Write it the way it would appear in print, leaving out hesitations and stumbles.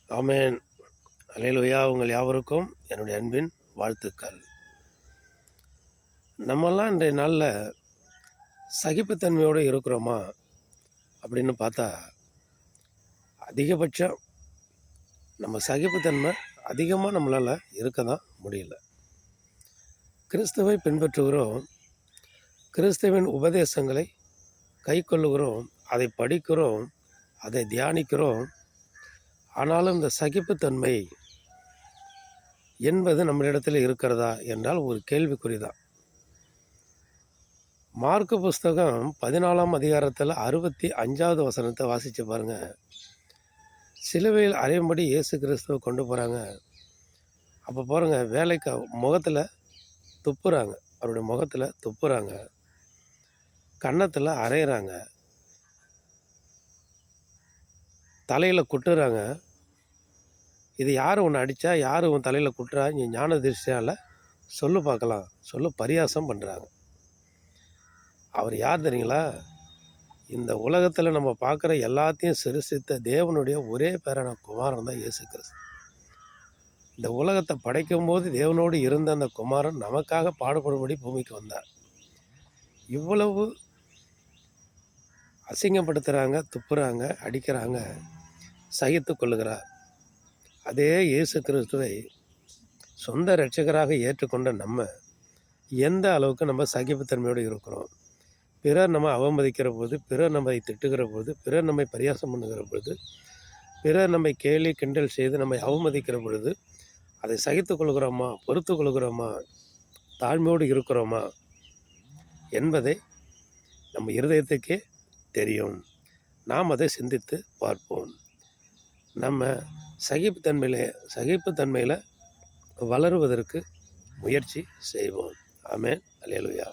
ஆமென். அல்லேலூயா. உங்கள் யாவருக்கும் என்னுடைய அன்பின் வாழ்த்துக்கள். நம்மெல்லாம் இன்றைய நாளில் சகிப்புத்தன்மையோடு இருக்கிறோமா அப்படின்னு பார்த்தா, அதிகபட்சம் நம்ம சகிப்புத்தன்மை அதிகமாக நம்மளால் இருக்க தான் முடியல. கிறிஸ்துவை பின்பற்றுகிறோம், கிறிஸ்துவின் உபதேசங்களை கைக்கொள்ளுகிறோம், அதை படிக்கிறோம், அதை தியானிக்கிறோம். ஆனாலும் இந்த சகிப்புத்தன்மை என்பது நம்மளிடத்தில் இருக்கிறதா என்றால் ஒரு கேள்விக்குறிதான். மார்க்கு புஸ்தகம் 14ஆம் அதிகாரத்தில் 65வது வசனத்தை வாசித்து பாருங்கள். சிலுவையில் அறையும்படி இயேசு கிறிஸ்துவை கொண்டு போகிறாங்க. அப்போ பாருங்கள், வேலைக்கு முகத்தில் துப்புறாங்க, அவருடைய முகத்தில் துப்புறாங்க, கன்னத்தில் அரைகிறாங்க, தலையில் குட்டுறாங்க. இது யார் உன்னை அடித்தா, யார் உன் தலையில் குட்டுறா, நீ ஞான திருஷ்டியால் சொல்லு பார்க்கலாம், சொல்லு பரியாசம் பண்ணுறாங்க. அவர் யார் தெரியுங்களா? இந்த உலகத்தில் நம்ம பார்க்குற எல்லாத்தையும் சிருஷ்டித்த தேவனுடைய ஒரே பேரான குமாரன் தான் இயேசு கிறிஸ்து. இந்த உலகத்தை படைக்கும்போது தேவனோடு இருந்த அந்த குமாரன் நமக்காக பாடுபடும்படி பூமிக்கு வந்தார். இவ்வளவு அசிங்கப்படுத்துகிறாங்க, துப்புறாங்க, அடிக்கிறாங்க, சகித்து கொள்ளுகிறார். அதே இயேசு கிறிஸ்துவை சொந்த இரட்சகராக ஏற்றுக்கொண்ட நம்ம எந்த அளவுக்கு நம்ம சகிப்புத்தன்மையோடு இருக்கிறோம்? பிறர் நம்ம அவமதிக்கிற போது, பிறர் நம்மை திட்டுகிற போது, பிறர் நம்மை பரியாசம் பண்ணுகிற பொழுது, பிறர் நம்மை கேலி கிண்டல் செய்து நம்மை அவமதிக்கிற பொழுது அதை சகித்து கொள்கிறோமா, பொறுத்து கொள்கிறோமா, தாழ்மையோடு இருக்கிறோமா என்பதை நம்ம இருதயத்துக்கே தெரியும். நாம் அதை சிந்தித்து பார்ப்போம். நம்ம சகிப்புத்தன்மையில் வளருவதற்கு முயற்சி செய்வோம். ஆமென். அல்லேலூயா.